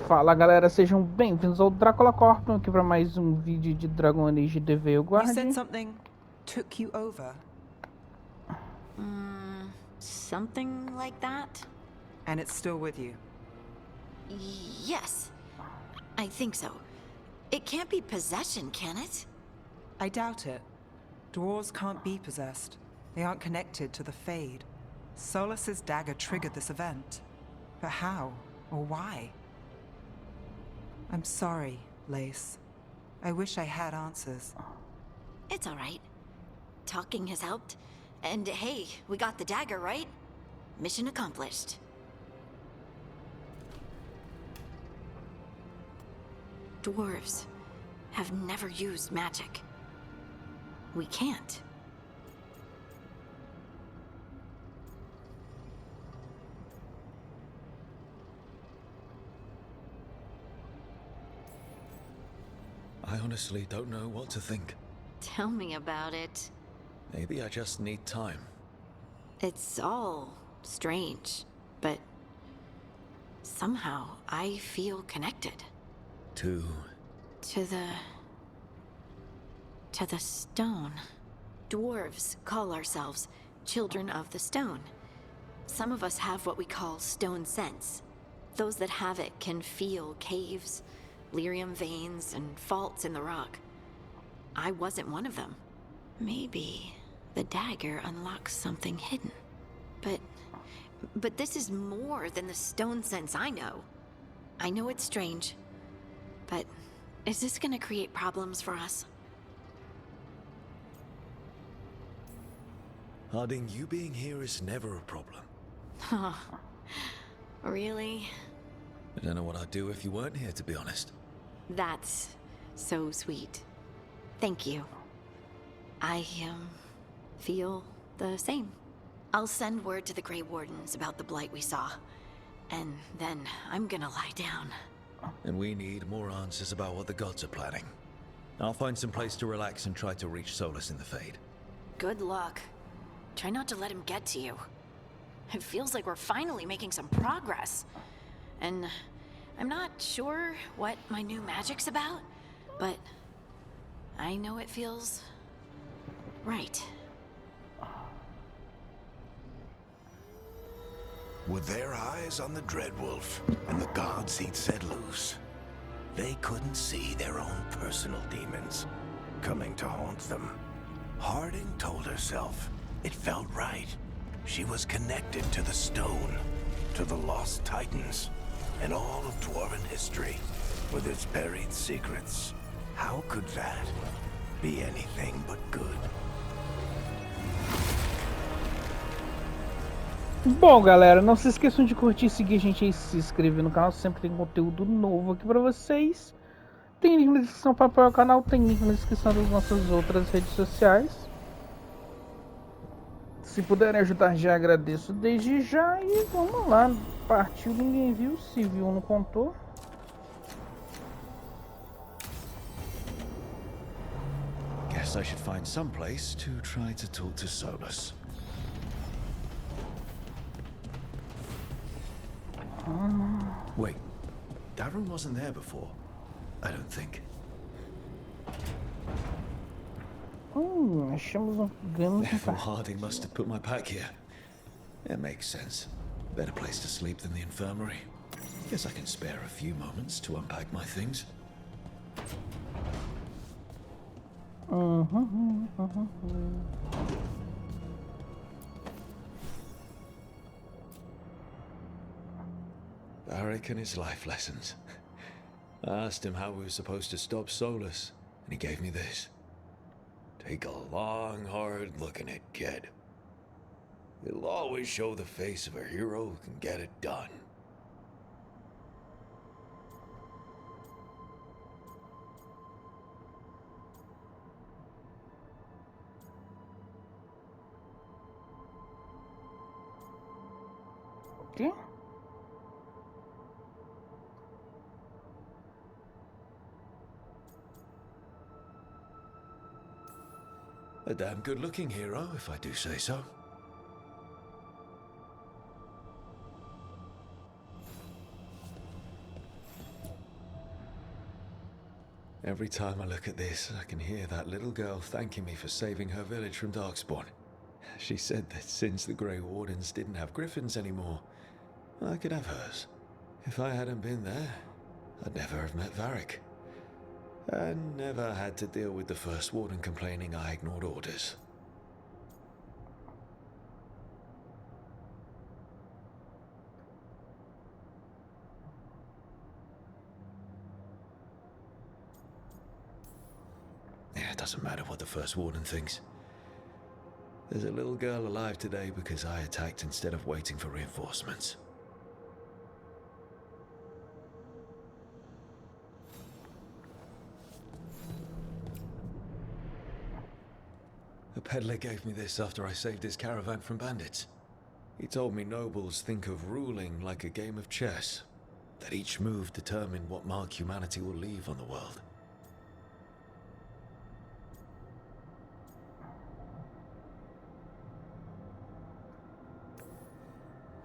Fala galera, sejam bem-vindos ao Drácula Corp, aqui para mais um vídeo de Dragon Age The You said Veilguard. something took you over, Something like that? and it's still with you. Yes, I think so. It can't be possession, can it? I doubt it. Dwarves can't be possessed. They aren't connected to the Fade. Solas's dagger triggered this event. But how? Or why? I'm sorry, Lace. I wish I had answers. It's all right. Talking has helped. And hey, we got the dagger, right? Mission accomplished. Dwarves have never used magic. We can't. I honestly don't know what to think. Tell me about it. Maybe I just need time. It's all strange, but somehow I feel connected. To To the stone. Dwarves call ourselves children of the stone. Some of us have what we call stone sense. Those that have it can feel caves, lyrium veins, and faults in the rock. I wasn't one of them. Maybe the dagger unlocks something hidden. But this is more than the stone sense I know. I know it's strange, but is this gonna create problems for us? Harding, you being here is never a problem. Huh. Really? I don't know what I'd do if you weren't here, to be honest. That's so sweet. Thank you. I, feel the same. I'll send word to the Grey Wardens about the blight we saw. And then I'm gonna lie down. And we need more answers about what the gods are planning. I'll find some place to relax and try to reach Solus in the Fade. Good luck. Try not to let him get to you. It feels like we're finally making some progress. And I'm not sure what my new magic's about, but I know it feels right. With their eyes on the Dreadwolf and the gods he'd set loose, they couldn't see their own personal demons coming to haunt them. Harding told herself it felt right. She was connected to the stone, to the lost titans, and all of Dwarven history, with its buried secrets. How could that be anything but good? Bom galera, não se esqueçam de curtir, seguir a gente e se inscrever no canal, sempre tem conteúdo novo aqui pra vocês. Tem link na descrição para apoiar o canal, tem link na descrição das nossas outras redes sociais. Se puderem ajudar já agradeço desde já e vamos lá, partiu, ninguém viu, se viu não contou. Guess I should find some place to try to talk to Solus. Wait, Darren wasn't there before. I don't think. Achamos ganhamos Therefore, Harding must have put my pack here. It makes sense. Better place to sleep than the infirmary. Guess I can spare a few moments to unpack my things. Barrick and his life lessons. I asked him how we were supposed to stop Solus, and he gave me this. Take a long, hard look at it, kid. It'll always show the face of a hero who can get it done. aqui. A damn good-looking hero, if I do say so. Every time I look at this, I can hear that little girl thanking me for saving her village from Darkspawn. She said that since the Grey Wardens didn't have griffins anymore, I could have hers. If I hadn't been there, I'd never have met Varric. And never had to deal with the First Warden complaining I ignored orders. Yeah, it doesn't matter what the First Warden thinks. There's a little girl alive today because I attacked instead of waiting for reinforcements. A peddler gave me this after I saved his caravan from bandits. He told me nobles think of ruling like a game of chess, that each move determined what mark humanity will leave on the world.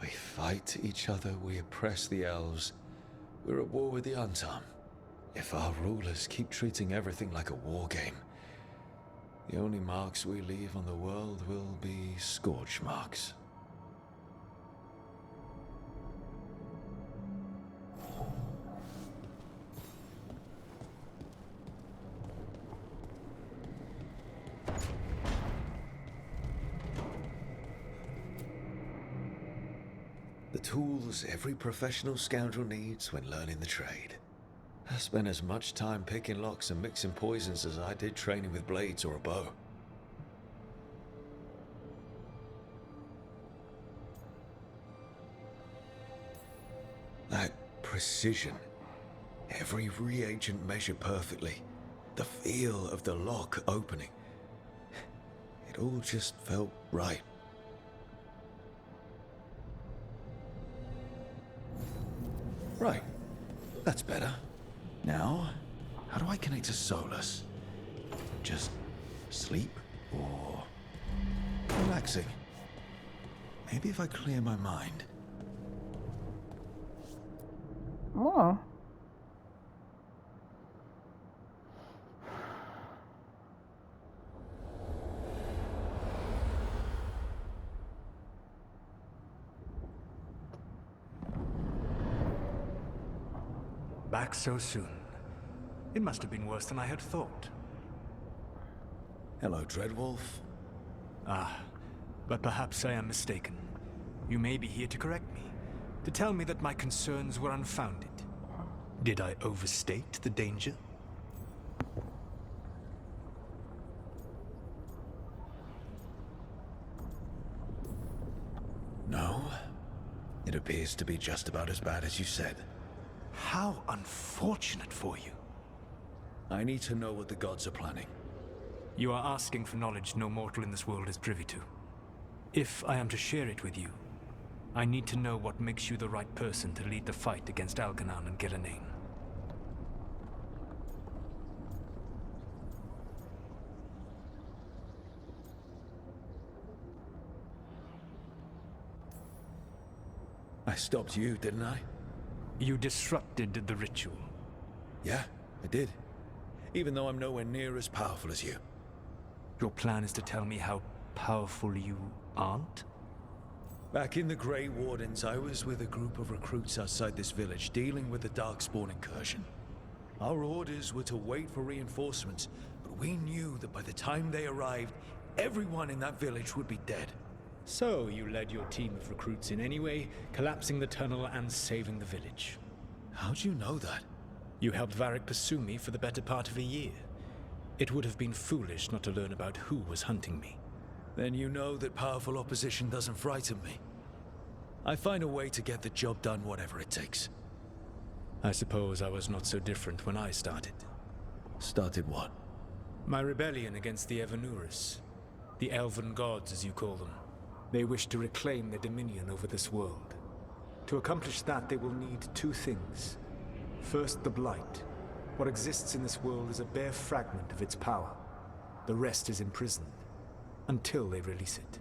We fight each other, we oppress the elves, we're at war with the Untarm. If our rulers keep treating everything like a war game, the only marks we leave on the world will be scourge marks. The tools every professional scoundrel needs when learning the trade. I spent as much time picking locks and mixing poisons as I did training with blades or a bow. That precision. Every reagent measured perfectly. The feel of the lock opening. It all just felt right. Right. That's better. Now, how do I connect to Solus? Just sleep or relaxing? Maybe if I clear my mind. Well, back so soon. It must have been worse than I had thought. Hello, Dreadwolf. Ah, but perhaps I am mistaken. You may be here to correct me, to tell me that my concerns were unfounded. Did I overstate the danger? No. It appears to be just about as bad as you said. How unfortunate for you. I need to know what the gods are planning. You are asking for knowledge no mortal in this world is privy to. If I am to share it with you, I need to know what makes you the right person to lead the fight against Algernon and Gillenane. I stopped you, didn't I? You disrupted the ritual. Yeah, I did. Even though I'm nowhere near as powerful as you. Your plan is to tell me how powerful you aren't? Back in the Grey Wardens, I was with a group of recruits outside this village dealing with the Darkspawn incursion. Our orders were to wait for reinforcements, but we knew that by the time they arrived, everyone in that village would be dead. So you led your team of recruits in any way, collapsing the tunnel and saving the village. How'd you know that? You helped Varric pursue me for the better part of a year. It would have been foolish not to learn about who was hunting me. Then you know that powerful opposition doesn't frighten me. I find a way to get the job done whatever it takes. I suppose I was not so different when I started. Started what? My rebellion against the Aventuras. The elven gods, as you call them. They wish to reclaim their dominion over this world. To accomplish that, they will need two things. First, the Blight. What exists in this world is a bare fragment of its power. The rest is imprisoned, until they release it.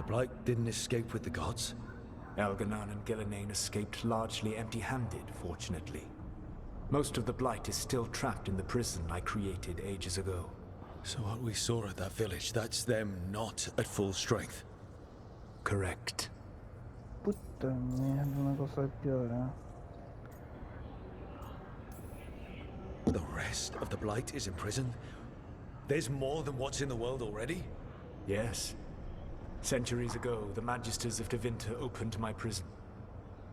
The Blight didn't escape with the gods? Elganon and Gillenane escaped largely empty-handed, fortunately. Most of the Blight is still trapped in the prison I created ages ago. So what we saw at that village, that's them not at full strength? Correct. Puta merda, o negócio vai piorar. The rest of the Blight is in prison? There's more than what's in the world already? Yes. Centuries ago, the Magisters of Tevinter opened my prison.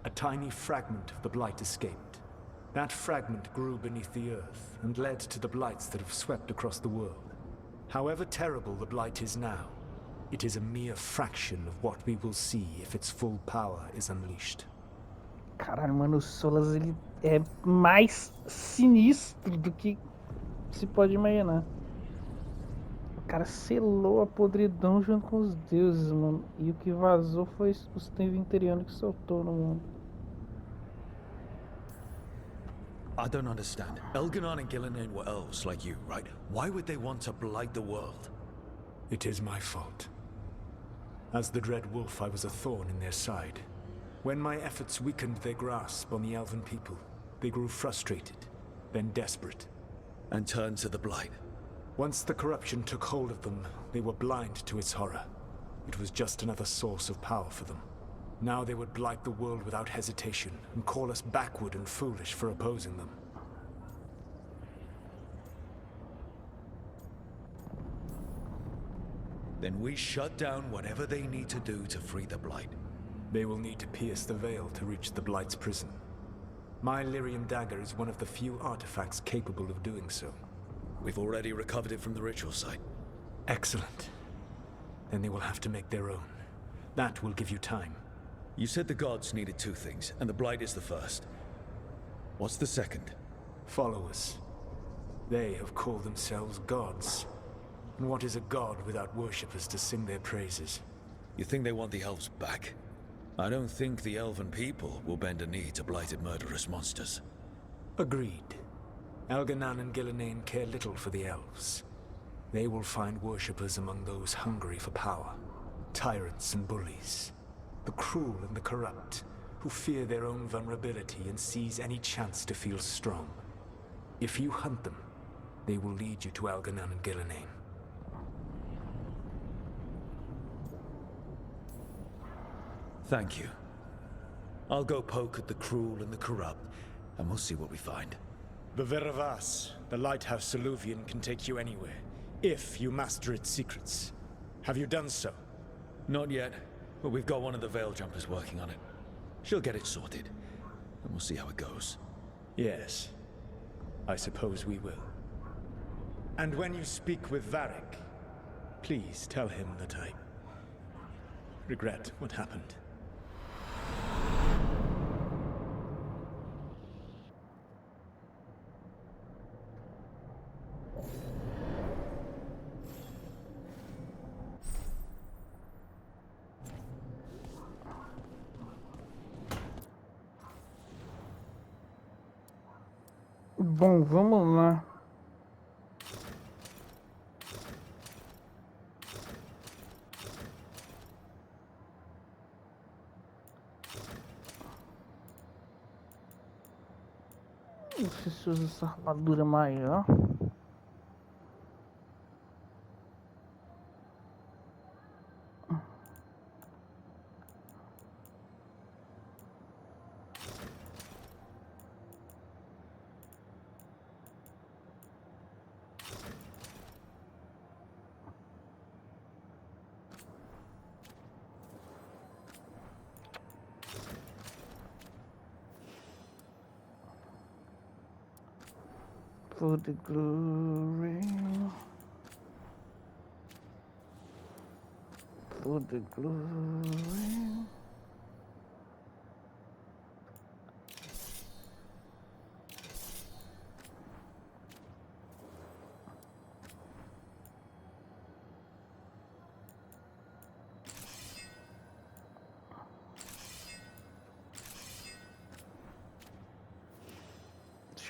A tiny fragment of the Blight escaped. That fragment grew beneath the earth and led to the Blights that have swept across the world. However terrible the Blight is now, it is a mere fraction of what we will see if its full power is unleashed. Caralho, mano, o Solas ele é mais sinistro do que se pode imaginar. O cara selou a podridão junto com os deuses, mano. E o que vazou foi o Tevinteriano que soltou no mundo. I don't understand. Elganon and Gillenane were elves like you, right? Why would they want to blight the world? It is my fault. As the Dread Wolf, I was a thorn in their side. When my efforts weakened their grasp on the elven people, they grew frustrated, then desperate. And turned to the Blight. Once the corruption took hold of them, they were blind to its horror. It was just another source of power for them. Now they would blight the world without hesitation, and call us backward and foolish for opposing them. Then we shut down whatever they need to do to free the Blight. They will need to pierce the veil to reach the Blight's prison. My lyrium dagger is one of the few artifacts capable of doing so. We've already recovered it from the ritual site. Excellent. Then they will have to make their own. That will give you time. You said the gods needed two things, and the Blight is the first. What's the second? Followers. They have called themselves gods. And what is a god without worshippers to sing their praises? You think they want the elves back? I don't think the elven people will bend a knee to blighted murderous monsters. Agreed. Elganon and Gillenane care little for the elves. They will find worshippers among those hungry for power. Tyrants and bullies. The cruel and the corrupt, who fear their own vulnerability and seize any chance to feel strong. If you hunt them, they will lead you to Elganon and Gillenane. Thank you. I'll go poke at the cruel and the corrupt, and we'll see what we find. The Veravas, the lighthouse Soluvian, can take you anywhere, if you master its secrets. Have you done so? Not yet, but we've got one of the Veil Jumpers working on it. She'll get it sorted, and we'll see how it goes. Yes, I suppose we will. And when you speak with Varric, please tell him that I regret what happened. Bom, vamos lá. Não sei se usa essa armadura maior. For the glory, for the glory.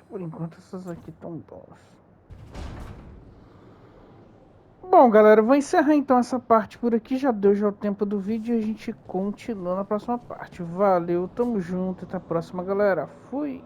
Por enquanto essas aqui estão boas. Bom, galera, eu vou encerrar então essa parte por aqui. Já deu já o tempo do vídeo e a gente continua na próxima parte. Valeu, tamo junto, até a próxima, galera. Fui!